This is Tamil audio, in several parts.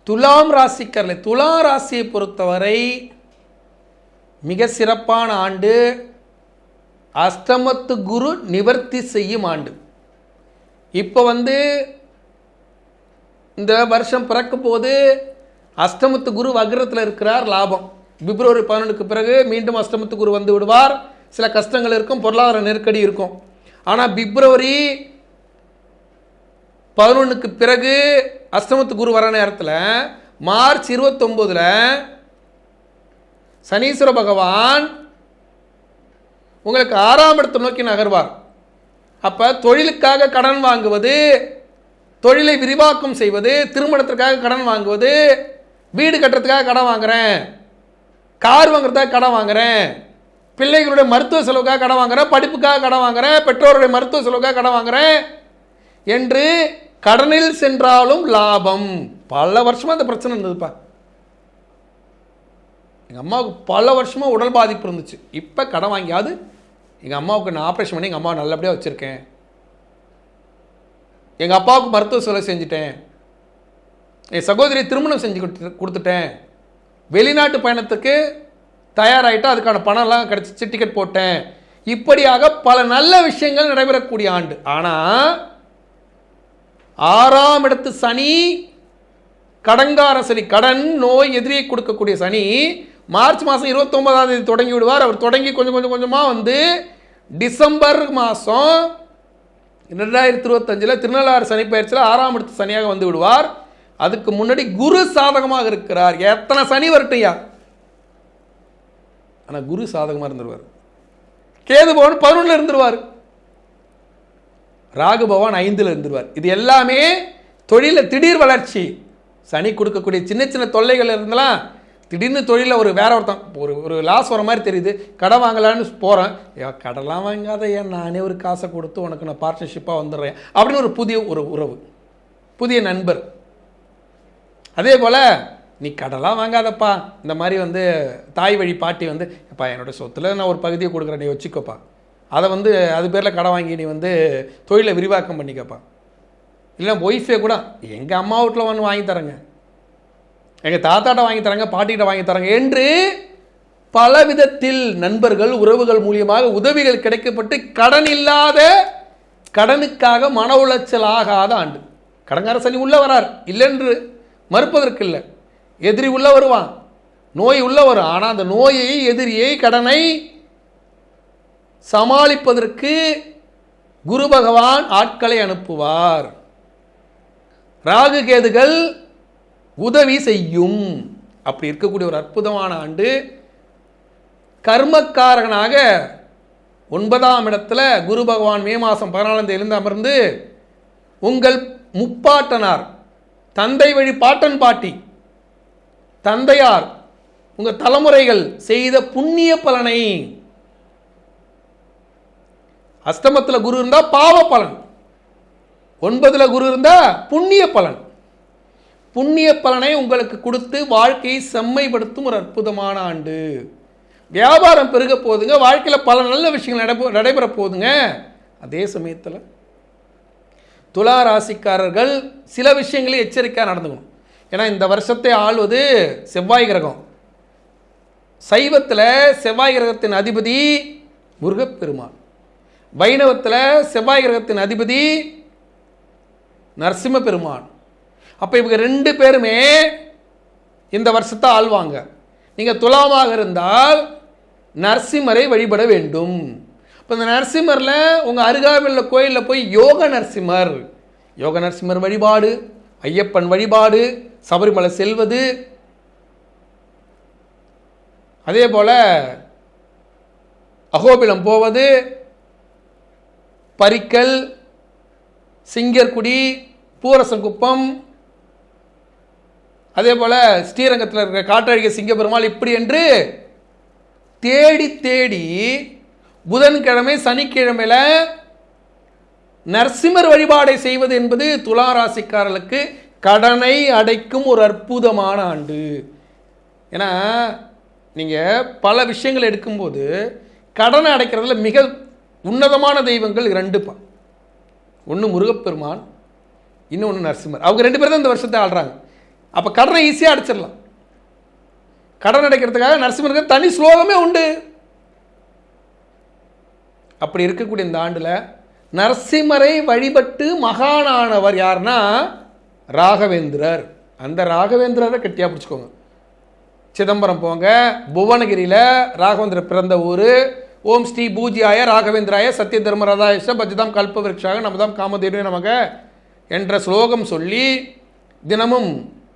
துலாம் ராசிக்காரர்களே, துலாம் ராசியை பொறுத்தவரை மிக சிறப்பான ஆண்டு. அஷ்டமத்து குரு நிவர்த்தி செய்யும் ஆண்டு. இப்போ இந்த வருஷம் பிறக்கும் போது அஷ்டமத்து குரு வக்ரத்தில் இருக்கிறார். லாபம். பிப்ரவரி 11க்கு பிறகு மீண்டும் அஷ்டமத்து குரு வந்து விடுவார். சில கஷ்டங்கள் இருக்கும், பொருளாதார நெருக்கடி இருக்கும். ஆனால் பிப்ரவரி 11க்கு பிறகு அஷ்டமத்து குரு வர நேரத்தில் மார்ச் 29 சனீஸ்வர பகவான் உங்களுக்கு 6ஆம் இடத்தை நோக்கி நகர்வார். அப்போ தொழிலுக்காக கடன் வாங்குவது, தொழிலை விரிவாக்கம் செய்வது, திருமணத்திற்காக கடன் வாங்குவது, வீடு கட்டுறதுக்காக கடன் வாங்குறேன், கார் வாங்குறதுக்காக கடன் வாங்குறேன், பிள்ளைகளுடைய மருத்துவ செலவுக்காக கடன் வாங்குறேன், படிப்புக்காக கடன் வாங்குறேன், பெற்றோருடைய மருத்துவ செலவுக்காக கடன் வாங்குறேன் என்று கடனில் சென்றாலும் லாபம். பல வருஷமாக அந்த பிரச்சனை இருந்ததுப்பா. எங்கள் அம்மாவுக்கு பல வருஷமாக உடல் பாதிப்பு இருந்துச்சு. இப்போ கடன் வாங்கியாவது எங்கள் அம்மாவுக்கு நான் ஆப்ரேஷன் பண்ணி எங்கள் அம்மாவை நல்லபடியாக வச்சுருக்கேன். எங்கள் அப்பாவுக்கு மருத்துவ செலவு செஞ்சுட்டேன். என் சகோதரி திருமணம் செஞ்சு கொடுத்துட்டேன். வெளிநாட்டு பயணத்துக்கு தயாராகிட்டு அதுக்கான பணம்லாம் கிடச்சிச்சு, டிக்கெட் போட்டேன். இப்படியாக பல நல்ல விஷயங்கள் நடைபெறக்கூடிய ஆண்டு. ஆனால் 6ஆம் இடத்து சனி, கடங்கார சனி, கடன் நோய் எதிரியை கொடுக்கக்கூடிய சனி மார்ச் மாதம் 29ஆம் தேதி தொடங்கி விடுவார். அவர் தொடங்கி கொஞ்சம் கொஞ்சமாக டிசம்பர் மாதம் 2025 திருநள்ளாறு சனி பயிற்சியில் 6ஆம் இடத்து சனியாக வந்து விடுவார். அதுக்கு முன்னாடி குரு சாதகமாக இருக்கிறார். எத்தனை சனி வரட்டையா, ஆனால் குரு சாதகமாக இருந்துருவார். கேது பகவான் 11 இருந்துருவார். ராகு பகவான் 5 இருந்துருவார். இது எல்லாமே தொழிலில் திடீர் வளர்ச்சி. சனி கொடுக்கக்கூடிய சின்ன சின்ன தொல்லைகள் இருந்தலாம் திடீர்னு தொழிலில் வேற ஒருத்தன் ஒரு லாஸ் வர மாதிரி தெரியுது. கடன் வாங்கலான்னு போகிறேன். கடலாம் வாங்காத, ஏன் நானே ஒரு காசை கொடுத்து உனக்கு நான் பார்ட்னர்ஷிப்பாக வந்துடுறேன் அப்படின்னு ஒரு புதிய உறவு, புதிய நண்பர். அதே போல் நீ கடலாம் வாங்காதப்பா, இந்த மாதிரி தாய் வழி பாட்டி அப்பா என்னோடய சொத்தில் நான் ஒரு பகுதியை கொடுக்குறேன், நீ வச்சுக்கோப்பா, அதை அது பேரில் கடன் வாங்கி நீ தொழிலை விரிவாக்கம் பண்ணிக்கப்பா. இல்லை ஒய்ஃபே கூட எங்கள் அம்மா வீட்டில் வாங்கி தரேங்க, எங்கள் தாத்தாட்ட வாங்கி தராங்க, பாட்டிகிட்ட வாங்கி தராங்க என்று பல விதத்தில் நண்பர்கள் உறவுகள் மூலியமாக உதவிகள் கிடைக்கப்பட்டு கடன் இல்லாத, கடனுக்காக மன உளைச்சல் ஆகாத ஆண்டு. கடங்கார சனி உள்ள வரார், இல்லைன்று மறுப்பதற்கு இல்லை. எதிரி உள்ள வருவான், நோய் உள்ள வரும். ஆனால் அந்த நோயை, எதிரியை, கடனை சமாளிப்பதற்கு குரு பகவான் ஆட்களை அனுப்புவார். ராகு கேதுகள் உதவி செய்யும். அப்படி இருக்கக்கூடிய ஒரு அற்புதமான ஆண்டு. கர்மக்காரகனாக 9ஆம் இடத்துல குரு பகவான் மே மாதம் 14ஆம் தேதியிலிருந்து அமர்ந்து உங்கள் முப்பாட்டனார், தந்தை வழி பாட்டன் பாட்டி, தந்தையார், உங்கள் தலைமுறைகள் செய்த புண்ணிய பலனை, அஷ்டமத்தில் குரு இருந்தால் பாவ பலன், 9ல் குரு இருந்தால் புண்ணிய பலன். புண்ணிய பலனை உங்களுக்கு கொடுத்து வாழ்க்கையை செம்மைப்படுத்தும் ஒரு அற்புதமான ஆண்டு. வியாபாரம் பெருக போகுதுங்க, வாழ்க்கையில் பல நல்ல விஷயங்கள் நடைபெற போகுதுங்க. அதே சமயத்தில் துலா ராசிக்காரர்கள் சில விஷயங்களையும் எச்சரிக்கையாக நடந்துக்கணும். ஏன்னா இந்த வருஷத்தை ஆள்வது செவ்வாய் கிரகம். சைவத்தில் செவ்வாய் கிரகத்தின் அதிபதி முருகப்பெருமான், வைணவத்தில் செவ்வாய் கிரகத்தின் அதிபதி நரசிம்ம பெருமான். அப்போ இவங்க 2 பேருமே இந்த வருஷத்தை ஆள்வாங்க. நீங்கள் துலாமாக இருந்தால் நரசிம்மரை வழிபட வேண்டும். இப்போ இந்த நரசிம்மரில் உங்கள் அருகாமையில் கோயிலில் போய் யோக நரசிம்மர் வழிபாடு, ஐயப்பன் வழிபாடு, சபரிமலை செல்வது, அதே போல் அகோபிலம் போவது, பரிக்கல், சிங்கர்குடி, பூரசங்குப்பம், அதே போல் ஸ்ரீரங்கத்தில் இருக்கிற காற்றழகிய சிங்கப்பெருமாள், இப்படி என்று தேடி தேடி புதன்கிழமை சனிக்கிழமையில் நரசிம்மர் வழிபாடை செய்வது என்பது துலா ராசிக்காரர்களுக்கு கடனை அடைக்கும் ஒரு அற்புதமான ஆண்டு. ஏன்னா நீங்கள் பல விஷயங்கள் எடுக்கும்போது கடனை அடைக்கிறதுல மிக உன்னதமான தெய்வங்கள் 2பா. ஒன்று முருகப்பெருமான், இன்னொன்று நரசிம்மர். அவங்க 2 பேர் தான் இந்த வருஷத்தை ஆள்றாங்க. அப்போ கடனை ஈஸியாக அடைச்சிடலாம். கடன் அடைக்கிறதுக்காக நரசிம்மருக்கு தனி ஸ்லோகமே உண்டு. அப்படி இருக்கக்கூடிய இந்த ஆண்டில் நரசிம்மரை வழிபட்டு மகானானவர் யாருன்னா ராகவேந்திரர். அந்த ராகவேந்திரரை கட்டியாக பிடிச்சிக்கோங்க. சிதம்பரம் போங்க, புவனகிரியில் ராகவேந்திரர் பிறந்த ஊர். ஓம் ஸ்ரீ பூஜ்யாய ராகவேந்திராய சத்திய தர்மரதாயஷ பஜதாம் கல்ப விருட்சாக நமதாம் காமதேனு நமக என்ற ஸ்லோகம் சொல்லி தினமும்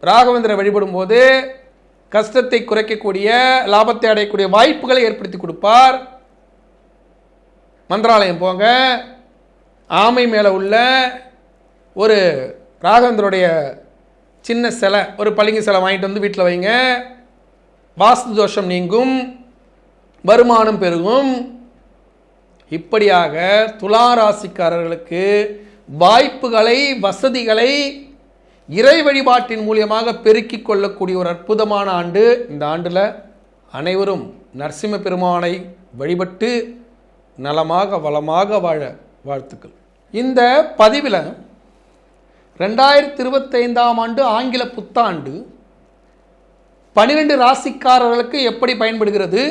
ராகவேந்திரரை வழிபடும் போது கஷ்டத்தை குறைக்கக்கூடிய, லாபத்தை அடையக்கூடிய வாய்ப்புகளை ஏற்படுத்தி கொடுப்பார். மந்திராலயம் போங்க, ஆமை மேலே உள்ள ஒரு ராகவேந்தருடைய சின்ன சிலை, ஒரு பளிங்கு சிலை வாங்கிட்டு வந்து வீட்டில் வைங்க. வாஸ்து தோஷம் நீங்கும், வருமானம் பெருகும். இப்படியாக துளாராசிக்காரர்களுக்கு வாய்ப்புகளை, வசதிகளை இறை வழிபாட்டின் மூலியமாக பெருக்கிக் கொள்ளக்கூடிய ஒரு அற்புதமான ஆண்டு இந்த ஆண்டில். அனைவரும் நரசிம்ம பெருமானை வழிபட்டு நலமாக வளமாக வாழ வாழ்த்துக்கள். இந்த பதிவில் 2025ஆம் ஆண்டு ஆங்கில புத்தாண்டு 12 ராசிக்காரர்களுக்கு எப்படி பயன்படுகிறது,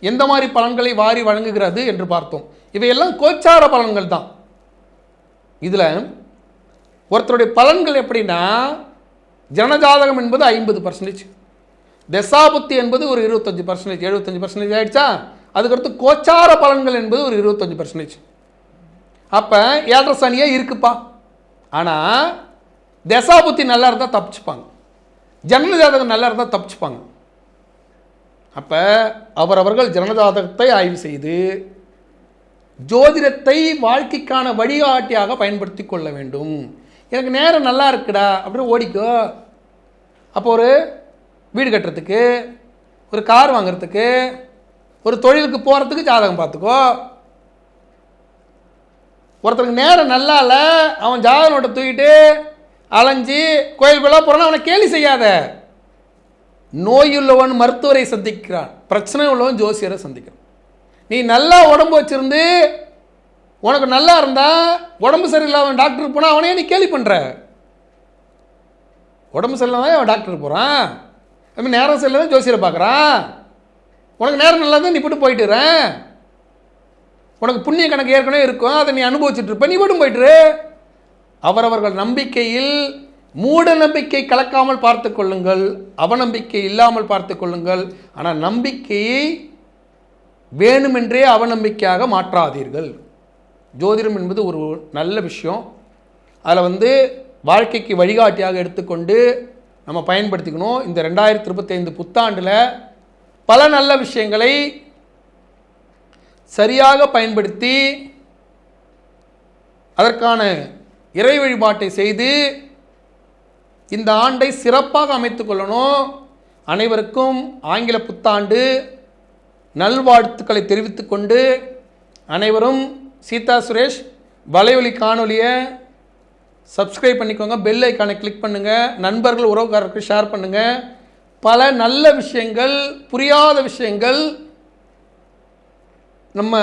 எந்த மாதிரி பலன்களை வாரி வழங்குகிறது என்று பார்த்தோம். இவையெல்லாம் கோச்சார பலன்கள் தான். இதில் ஒருத்தருடைய பலன்கள் எப்படின்னா, ஜனஜாதகம் என்பது 50%, தசாபுத்தி என்பது ஒரு 25%, 75% ஆயிடுச்சா. அதுக்கடுத்து கோச்சார பலன்கள் என்பது ஒரு 25%. அப்போ 7.5 சனியே இருக்குப்பா. ஆனால் தசாபுத்தி நல்லா இருந்தால் தப்பிச்சுப்பாங்க, ஜனஜாதகம் நல்லா இருந்தால் தப்பிச்சுப்பாங்க. அப்போ அவரவர்கள் ஜனஜாதகத்தை ஆய்வு செய்து ஜோதிடத்தை வாழ்க்கைக்கான வழிகாட்டியாக பயன்படுத்தி கொள்ள வேண்டும். எனக்கு நேரம் நல்லா இருக்குடா அப்படின்னு ஓடிக்கோ. அப்போ ஒரு வீடு கட்டுறதுக்கு, ஒரு கார் வாங்கிறதுக்கு, ஒரு தொழிலுக்கு போகிறதுக்கு ஜாதகம் பார்த்துக்கோ. ஒருத்தருக்கு நேரம் நல்லா இல்லை, அவன் ஜாதக நோட்டை தூக்கிட்டு அலைஞ்சி கோயிலுக்குள்ளே போகிறான், அவனை கேலி செய்யாத. நோயுள்ளவன் மருத்துவரை சந்திக்கிறான், பிரச்சனை உள்ளவன் ஜோசியரை சந்திக்கிறான். நீ நல்லா உடம்பு வச்சிருந்து உனக்கு நல்லா இருந்தா, உடம்பு சரியில்லாத டாக்டருக்கு போனால் அவனே நீ கேலி பண்ணுற. உடம்பு சரியில்லாதான் அவன் டாக்டருக்கு போகிறான், அதுமாதிரி நேரம் சரியில்லாதான் ஜோசியரை பார்க்குறான். உனக்கு நேரம் நல்லா தான் நீ போட்டு போயிட்டுறேன். உனக்கு புண்ணிய கணக்கு ஏற்கனவே இருக்கும், அதை நீ அனுபவிச்சுட்டு இருப்ப, நீ மட்டும் போயிட்டுரு. அவரவர்கள் நம்பிக்கையில் மூட நம்பிக்கை கலக்காமல் பார்த்து கொள்ளுங்கள், அவநம்பிக்கை இல்லாமல் பார்த்து கொள்ளுங்கள். ஆனால் நம்பிக்கையை வேணுமென்றே அவநம்பிக்கையாக மாற்றாதீர்கள். ஜோதிடம் என்பது ஒரு நல்ல விஷயம். அதில் வாழ்க்கைக்கு வழிகாட்டியாக எடுத்துக்கொண்டு நம்ம பயன்படுத்திக்கணும். இந்த 2025 புத்தாண்டில் பல நல்ல விஷயங்களை சரியாக பயன்படுத்தி அதற்கான இறை வழிபாட்டை செய்து இந்த ஆண்டை சிறப்பாக அமைத்து கொள்ளணும். அனைவருக்கும் ஆங்கில புத்தாண்டு நல்வாழ்த்துக்களை தெரிவித்துக் கொண்டு, அனைவரும் சீதா சுரேஷ் வலையொலி காணொலியை சப்ஸ்கிரைப் பண்ணிக்கோங்க, பெல் ஐக்கானை கிளிக் பண்ணுங்கள், நண்பர்கள் உறவுக்காரருக்கு ஷேர் பண்ணுங்கள். பல நல்ல விஷயங்கள், புரியாத விஷயங்கள் நம்ம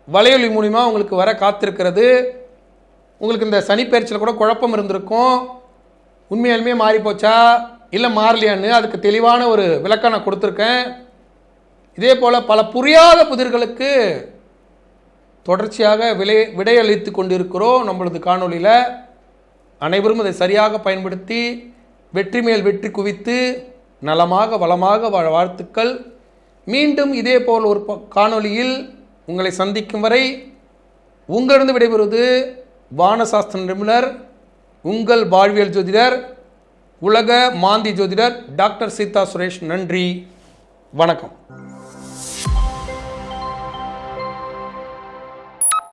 வலையொலி மூலிமா உங்களுக்கு வர காத்திருக்கிறது. உங்களுக்கு இந்த சனிப்பெயர்ச்சியில் கூட குழப்பம் இருந்திருக்கும், உண்மையாலுமே மாறி போச்சா இல்லை மாறலையான்னு அதுக்கு தெளிவான ஒரு விளக்கம் நான் கொடுத்துருக்கேன். இதே போல் பல புரியாத புதிர்களுக்கு தொடர்ச்சியாக விடையளித்து கொண்டிருக்கிறோம் நம்மளது காணொலியில். அனைவரும் அதை சரியாக பயன்படுத்தி வெற்றி மேல் வெற்றி குவித்து நலமாக வளமாக வாழ வாழ்த்துக்கள். மீண்டும் இதே போல் ஒரு காணொலியில் உங்களை சந்திக்கும் வரை உங்களிடம் விடைபெறுவது வானசாஸ்திர நிபுணர், உங்கள் வாழ்வியல் ஜோதிடர், உலக மாந்தி ஜோதிடர் டாக்டர் சீதா சுரேஷ். நன்றி, வணக்கம்.